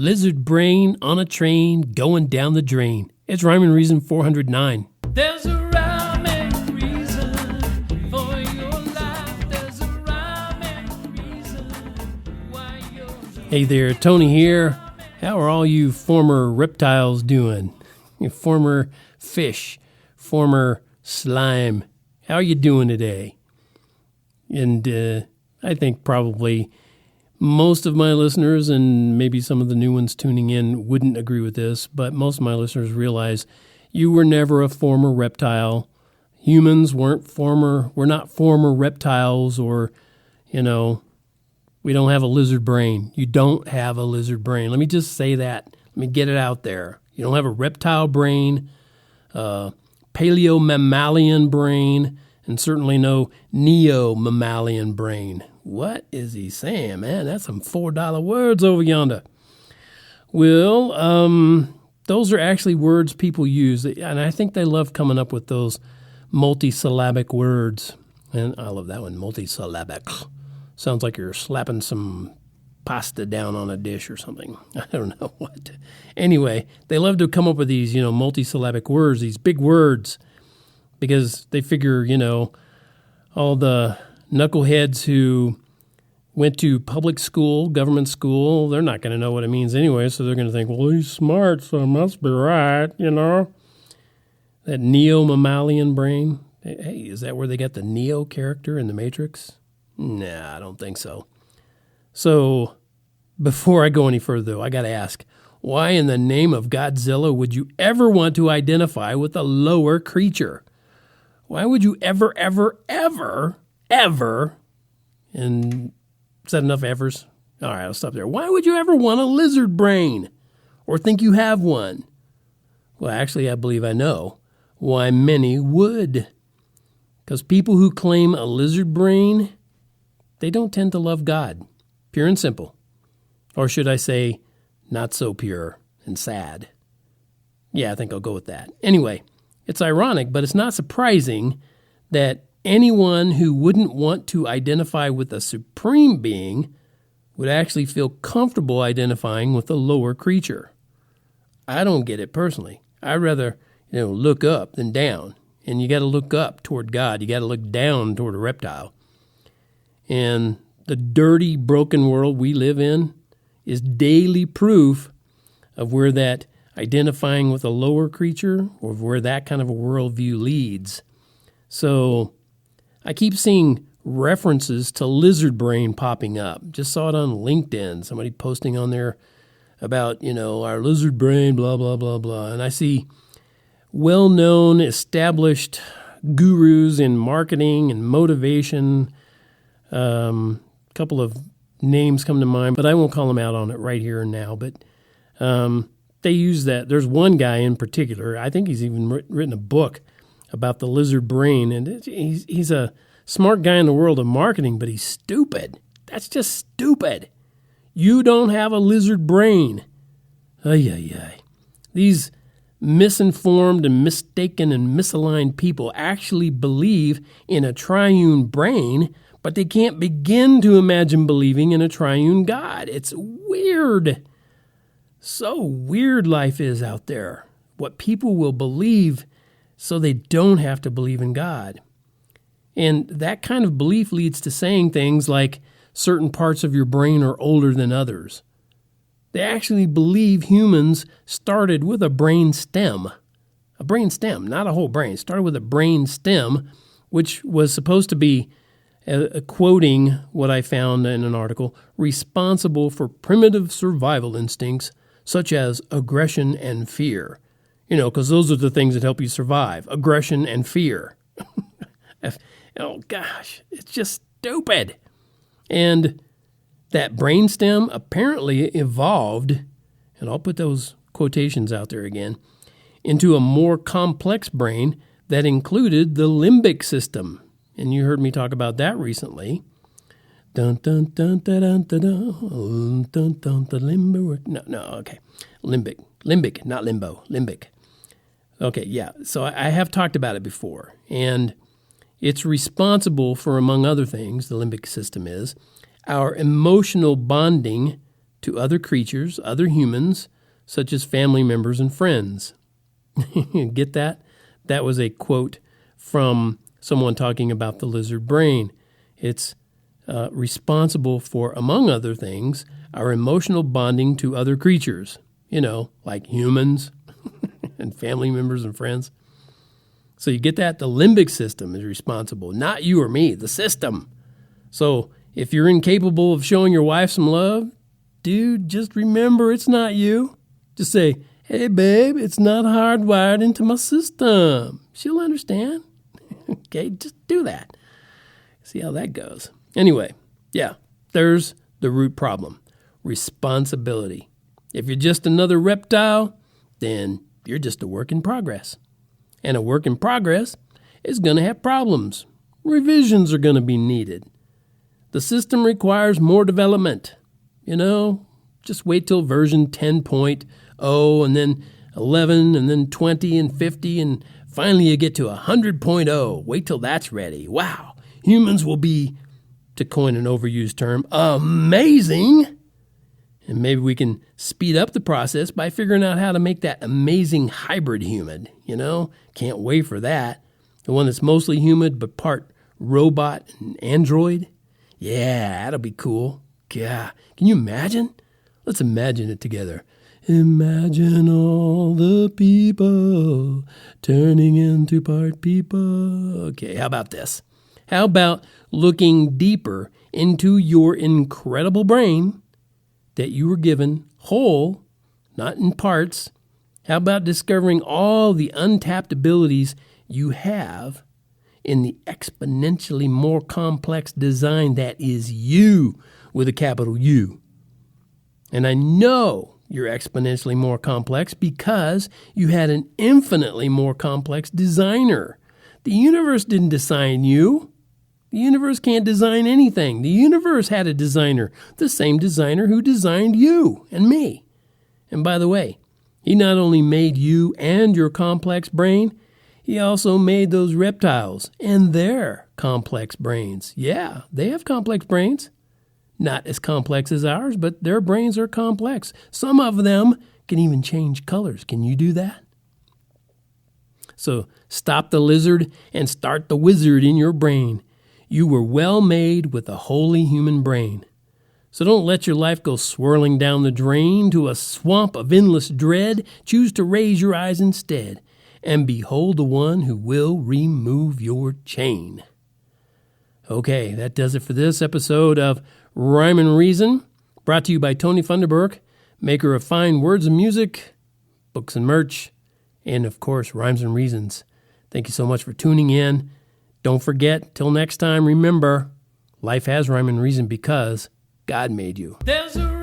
Lizard brain on a train going down the drain. It's Rhyme and Reason 409. There's a rhyme and reason for your life. There's a rhyme and reason why you're here. Hey there, Tony here. How are all you former reptiles doing? You former fish, former slime. How are you doing today? And I think probably most of my listeners, and maybe some of the new ones tuning in, wouldn't agree with this, but most of my listeners realize you were never a former reptile. Humans we're not former reptiles, or, we don't have a lizard brain. You don't have a lizard brain. Let me just say that. Let me get it out there. You don't have a reptile brain, paleo-mammalian brain, and certainly no neo-mammalian brain. What is he saying, man? That's some $4 words over yonder. Well, those are actually words people use, and I think they love coming up with those multisyllabic words. And I love that one, multisyllabic. Sounds like you're slapping some pasta down on a dish or something. I don't know what. Anyway, they love to come up with these, multisyllabic words, these big words, because they figure, all the knuckleheads who went to public school, government school, they're not going to know what it means anyway, so they're going to think, well, he's smart, so it must be right, That neo-mammalian brain. Hey, is that where they got the Neo character in The Matrix? Nah, I don't think so. So, before I go any further, though, I got to ask, why in the name of Godzilla would you ever want to identify with a lower creature? Why would you ever, and is that enough evers? All right, I'll stop there. Why would you ever want a lizard brain or think you have one? Well, actually, I believe I know why many would. Because people who claim a lizard brain, they don't tend to love God, pure and simple. Or should I say, not so pure and sad. Yeah, I think I'll go with that. Anyway, it's ironic, but it's not surprising that anyone who wouldn't want to identify with a supreme being would actually feel comfortable identifying with a lower creature. I don't get it personally. I'd rather, look up than down. And you got to look up toward God. You got to look down toward a reptile. And the dirty, broken world we live in is daily proof of where that identifying with a lower creature or where that kind of a worldview leads. So I keep seeing references to lizard brain popping up. Just saw it on LinkedIn, somebody posting on there about, our lizard brain, blah, blah, blah, blah. And I see well-known, established gurus in marketing and motivation. A couple of names come to mind, but I won't call them out on it right here and now. But they use that. There's one guy in particular, I think he's even written a book about the lizard brain, and he's a smart guy in the world of marketing, but he's stupid. That's just stupid. You don't have a lizard brain. Ay, ay, ay. These misinformed and mistaken and misaligned people actually believe in a triune brain, but they can't begin to imagine believing in a triune God. It's weird. So weird life is out there. What people will believe so they don't have to believe in God. And that kind of belief leads to saying things like certain parts of your brain are older than others. They actually believe humans started with a brain stem. A brain stem, not a whole brain. Started with a brain stem, which was supposed to be, quoting what I found in an article, responsible for primitive survival instincts such as aggression and fear. Because those are the things that help you survive, aggression and fear. Oh, gosh, it's just stupid. And that brainstem apparently evolved, and I'll put those quotations out there again, into a more complex brain that included the limbic system. And you heard me talk about that recently. Dun dun dun dun dun dun dun dun dun dun limbo. No, okay. Limbic, not limbo. Limbic. Okay, yeah. So I have talked about it before, and it's responsible for, among other things, the limbic system is our emotional bonding to other creatures, other humans, such as family members and friends. Get that? That was a quote from someone talking about the lizard brain. It's responsible for, among other things, our emotional bonding to other creatures, like humans and family members and friends. So you get that? The limbic system is responsible, not you or me, the system. So if you're incapable of showing your wife some love, dude, just remember it's not you. Just say, hey, babe, it's not hardwired into my system. She'll understand. Okay, just do that. See how that goes. Anyway, yeah, there's the root problem. Responsibility. If you're just another reptile, then you're just a work in progress. And a work in progress is going to have problems. Revisions are going to be needed. The system requires more development. Just wait till version 10.0 and then 11 and then 20 and 50 and finally you get to 100.0. Wait till that's ready. Wow. Humans will be, to coin an overused term, amazing. And maybe we can speed up the process by figuring out how to make that amazing hybrid human. Can't wait for that. The one that's mostly human but part robot and android. Yeah, that'll be cool. God, can you imagine? Let's imagine it together. Imagine all the people turning into part people. Okay, how about this? How about looking deeper into your incredible brain that you were given whole, not in parts? How about discovering all the untapped abilities you have in the exponentially more complex design that is you, with a capital U? And I know you're exponentially more complex because you had an infinitely more complex designer. The universe didn't design you. The universe can't design anything. The universe had a designer, the same designer who designed you and me. And by the way, he not only made you and your complex brain, he also made those reptiles and their complex brains. Yeah, they have complex brains. Not as complex as ours, but their brains are complex. Some of them can even change colors. Can you do that? So stop the lizard and start the wizard in your brain. You were well made with a wholly human brain. So don't let your life go swirling down the drain to a swamp of endless dread. Choose to raise your eyes instead and behold the one who will remove your chain. Okay, that does it for this episode of Rhyme and Reason, brought to you by Tony Funderburk, maker of fine words and music, books and merch, and of course, Rhymes and Reasons. Thank you so much for tuning in. Don't forget, till next time, remember, life has rhyme and reason because God made you. There's a